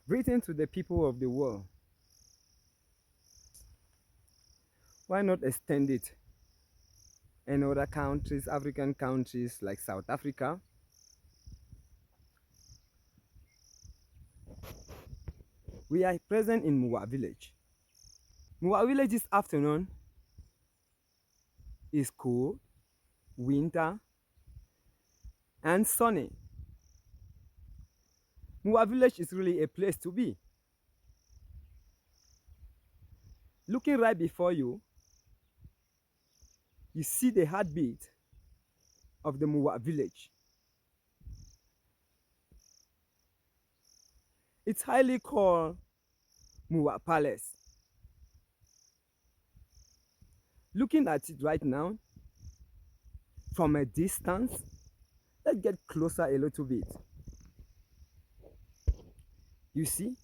Greeting to the people of the world. Why not extend it in other countries, African countries like South Africa? We are present in Muwah village. Muwah village this afternoon is cool, winter, and sunny. Muwah village is really a place to be. Looking right before you, you see the heartbeat of the Muwah village. It's highly called Muwah Palace. Looking at it right now, from a distance, let's get closer a little bit. You see,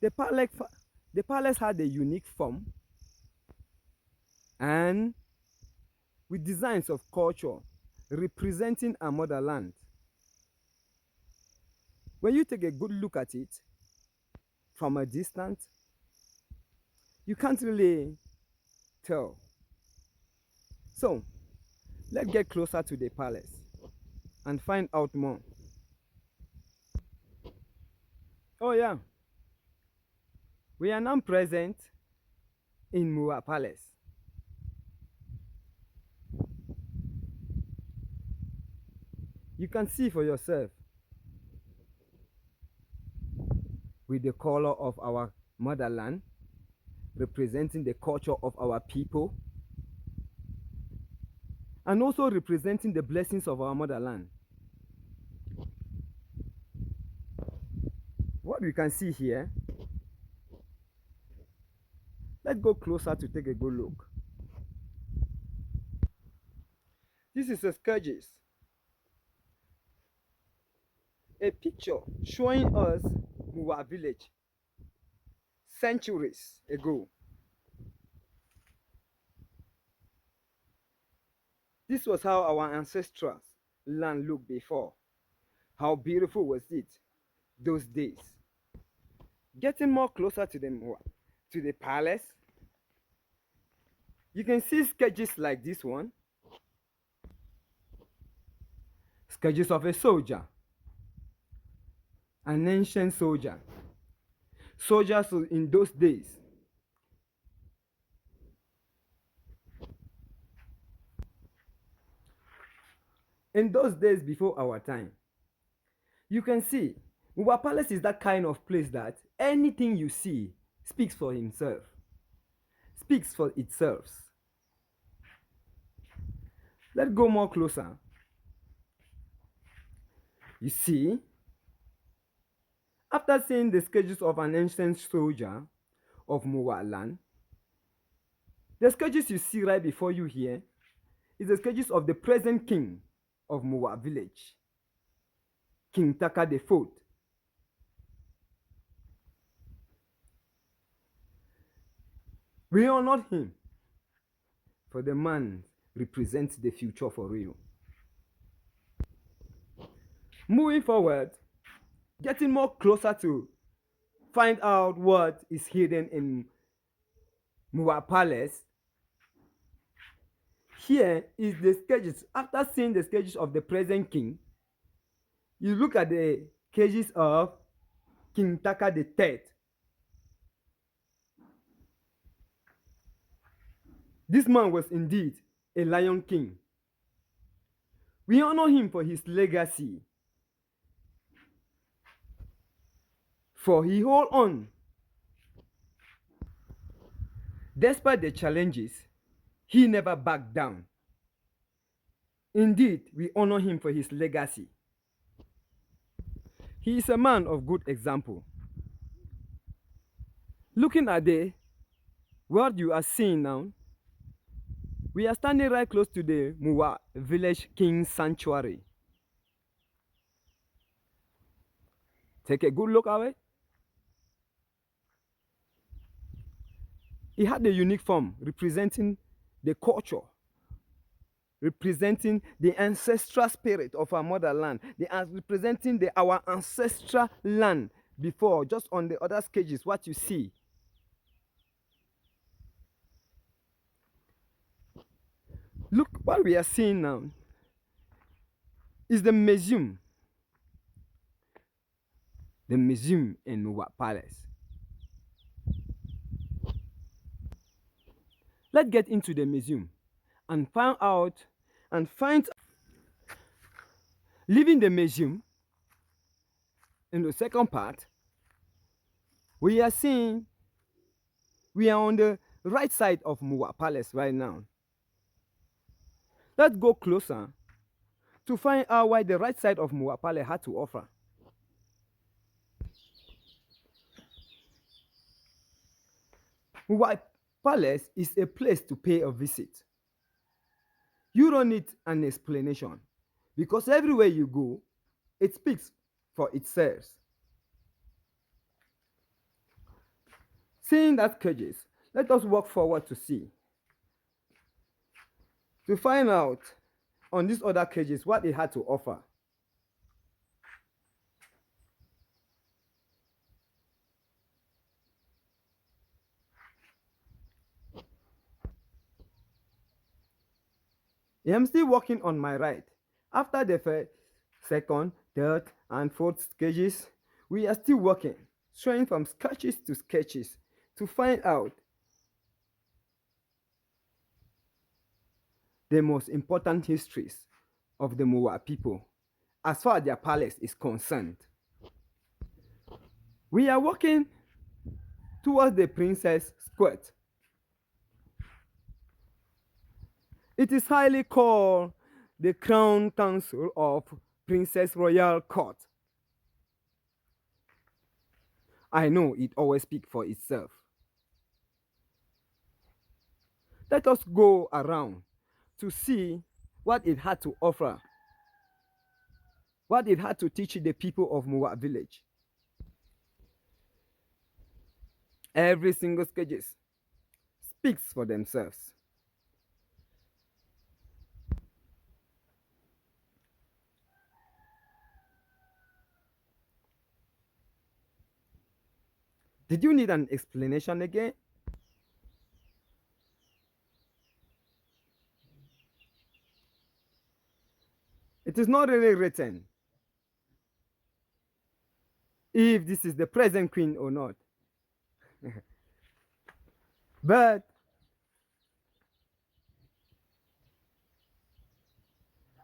the palace had a unique form and with designs of culture representing our motherland. When you take a good look at it from a distance, you can't really tell. So, let's get closer to the palace and find out more. Oh yeah, we are now present in Muwah Palace. You can see for yourself with the color of our motherland, representing the culture of our people, and also representing the blessings of our motherland. What we can see here, let's go closer to take a good look. This is a scourges, a picture showing us Muwah village centuries ago. This was how our ancestral land looked before. How beautiful was it those days? Getting more closer to the palace, you can see sketches like this one. Sketches of a soldier, an ancient soldier. Soldiers in those days. In those days before our time, you can see Muwah Palace is that kind of place that anything you see speaks for himself, speaks for itself. Let's go more closer. You see, after seeing the sketches of an ancient soldier of Muwah land, the sketches you see right before you here is the sketches of the present king of Muwah village, King Taka the Fourth. We honor him, for the man represents the future for real. Moving forward, getting more closer to find out what is hidden in Muwah Palace. Here is the sketches. After seeing the sketches of the present king, you look at the sketches of King Taka the Third. This man was indeed a lion king. We honor him for his legacy, for he hold on. Despite the challenges, he never backed down. Indeed, we honor him for his legacy. He is a man of good example. Looking at the what you are seeing now, we are standing right close to the Muwah Village King Sanctuary. Take a good look at it. He had a unique form representing the culture representing the ancestral spirit of our motherland, representing our ancestral land before. Just on the other cages, what you see. Look, what we are seeing now is the museum in Muwah Palace. Let's get into the museum and find leaving the museum. In the second part, we are on the right side of Muwah Palace right now. Let's go closer to find out why the right side of Muwah Palace had to offer. Muwah Palace is a place to pay a visit. You don't need an explanation because everywhere you go, it speaks for itself. Seeing that cages, let us walk forward to find out on these other cages what they had to offer. I'm still walking on my right. After the first, second, third, and fourth cages, we are still walking, showing from sketches to sketches to find out the most important histories of the Muwah people as far as their palace is concerned. We are walking towards the Princess Square. It is highly called the Crown Council of Princess Royal Court. I know it always speaks for itself. Let us go around to see what it had to offer, what it had to teach the people of Muwah village. Every single sketches speaks for themselves. Did you need an explanation again? It is not really written if this is the present queen or not. But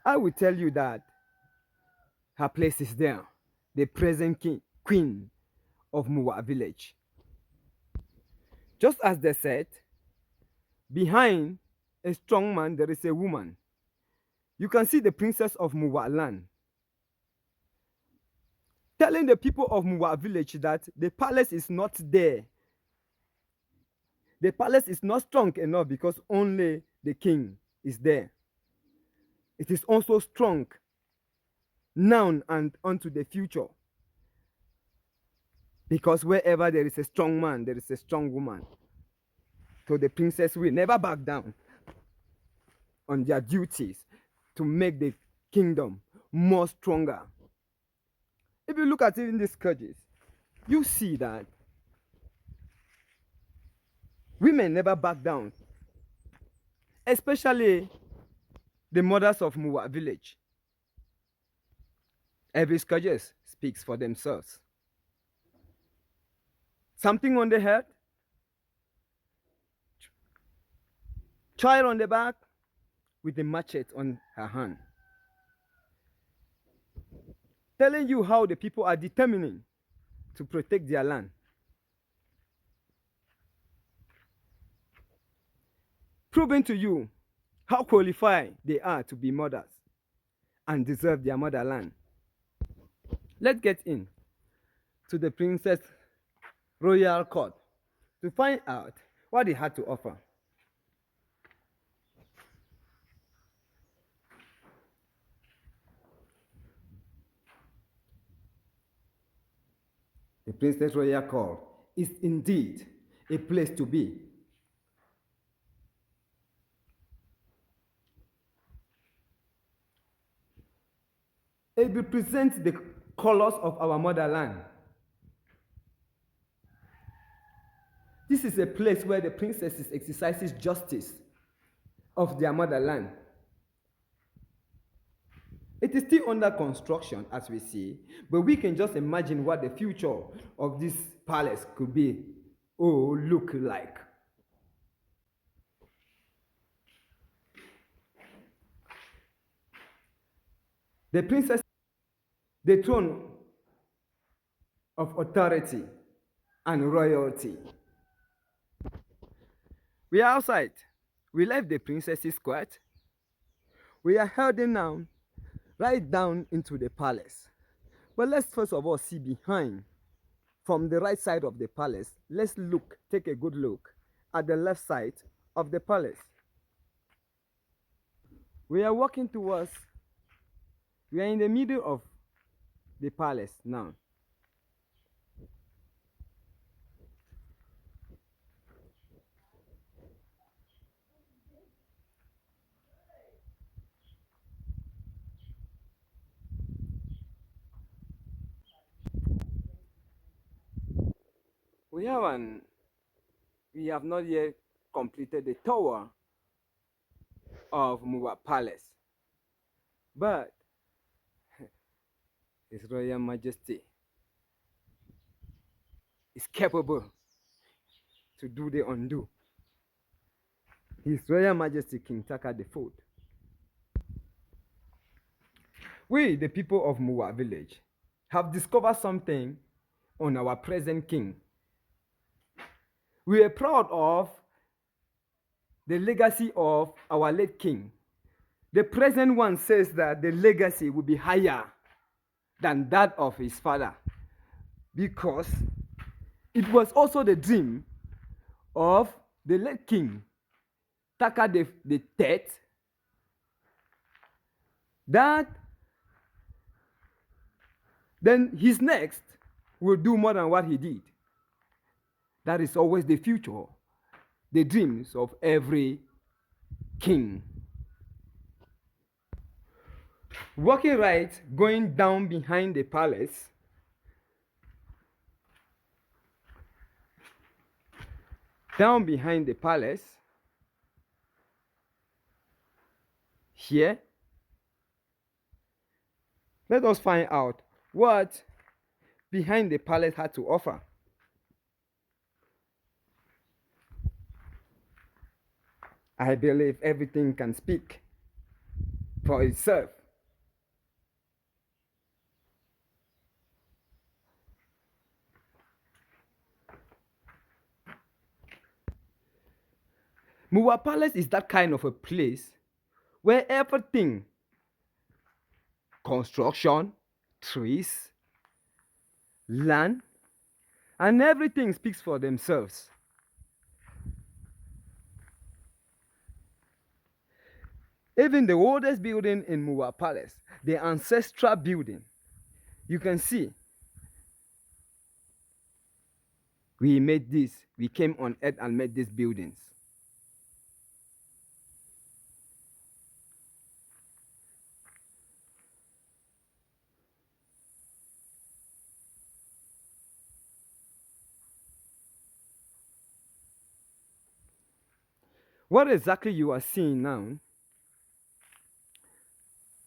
I will tell you that her place is there, the present queen of Muwah village. Just as they said, behind a strong man there is a woman. You can see the princess of Muwah land telling the people of Muwah village that the palace is not there. The palace is not strong enough because only the king is there. It is also strong now and unto the future. Because wherever there is a strong man, there is a strong woman. So the princess will never back down on their duties to make the kingdom more stronger. If you look at it in these cages, you see that women never back down, especially the mothers of Muwah village. Every cages speaks for themselves. Something on the head, child on the back with a machete on her hand, telling you how the people are determining to protect their land. Proving to you how qualified they are to be mothers and deserve their motherland. Let's get in to the Princess Royal Court to find out what they had to offer. The Princess Royal Court is indeed a place to be. It represents the colors of our motherland. This is a place where the princesses exercises justice of their motherland. It is still under construction, as we see, but we can just imagine what the future of this palace could be or look like. The princess, the throne of authority and royalty. We are outside. We left the princess's court. We are heading now right down into the palace. But let's first of all see behind. From the right side of the palace, let's look, take a good look at the left side of the palace. We are walking towards, we are in the middle of the palace now. We have not yet completed the tower of Muwah Palace, but His Royal Majesty is capable to do the undo. His Royal Majesty King Taka the Fourth. We, the people of Muwah village, have discovered something on our present king. We are proud of the legacy of our late king. The present one says that the legacy will be higher than that of his father, because it was also the dream of the late king, Taka the Third, that then his next will do more than what he did. That is always the future, the dreams of every king. Walking right, going down behind the palace, here, let us find out what behind the palace had to offer. I believe everything can speak for itself. Muwah Palace is that kind of a place where everything, construction, trees, land, and everything speaks for themselves. Even the oldest building in Muwah Palace, the ancestral building, you can see we came on earth and made these buildings. What exactly you are seeing now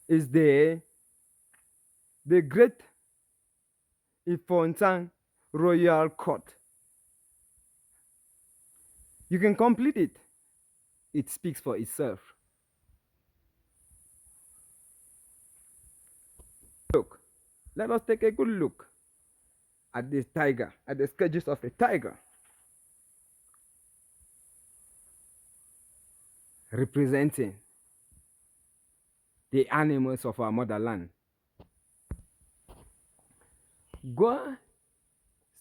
is the Great Ifontan Royal Court. You can complete it. It speaks for itself. Look, let us take a good look at this tiger, at the sketches of a tiger, representing the animals of our motherland.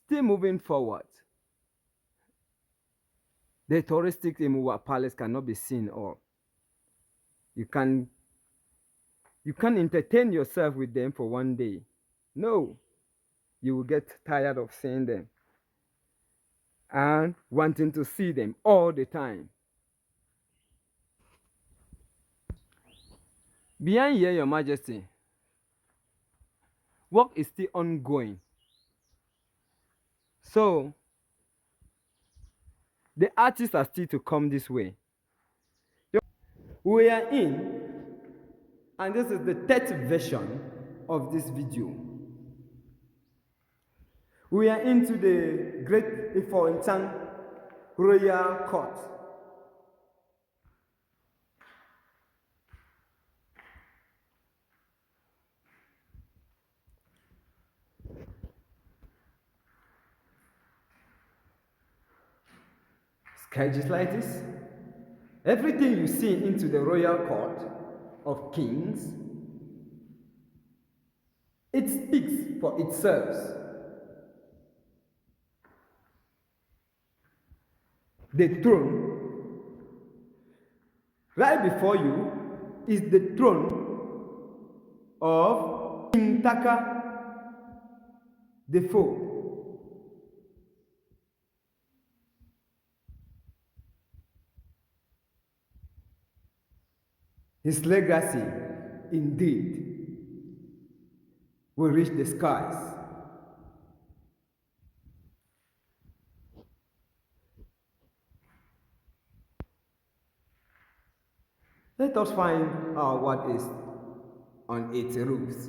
Still moving forward. The touristic Muwah Palace cannot be seen all. You can entertain yourself with them for one day. No, you will get tired of seeing them and wanting to see them all the time. Behind here, Your Majesty, work is still ongoing. So the artists are still to come this way. We are in, and this is the third version of this video. We are into the Great Ifontang Royal Court. Sky just like this. Everything you see into the royal court of kings, it speaks for itself. The throne right before you is the throne of King Taka the Fourth. His legacy, indeed, will reach the skies. Let us find out what is on its roofs.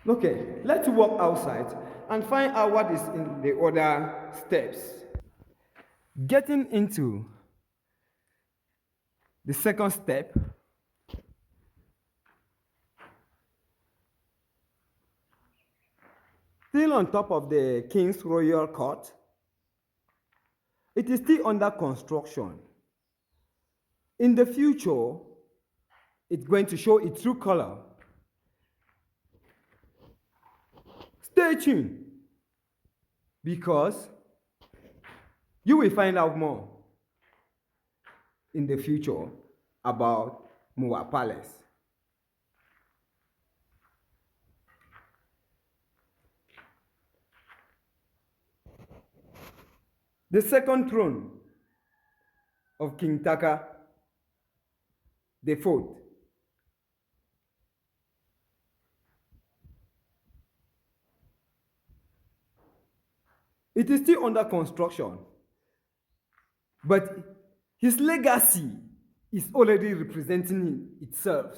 Okay, let's walk outside and find out what is in the other steps. Getting into the second step, still on top of the King's Royal Court, it is still under construction. In the future, it's going to show its true color. Stay tuned, because you will find out more in the future about Muwah Palace. The second throne of King Taka the Fourth. It is still under construction, but his legacy is already representing itself.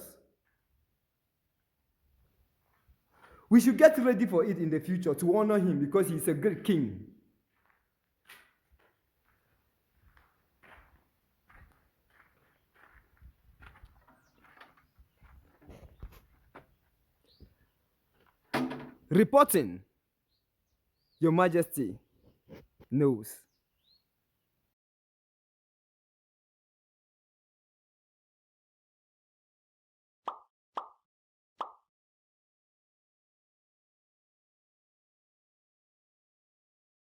We should get ready for it in the future to honor him, because he is a great king. Reporting, Your Majesty knows.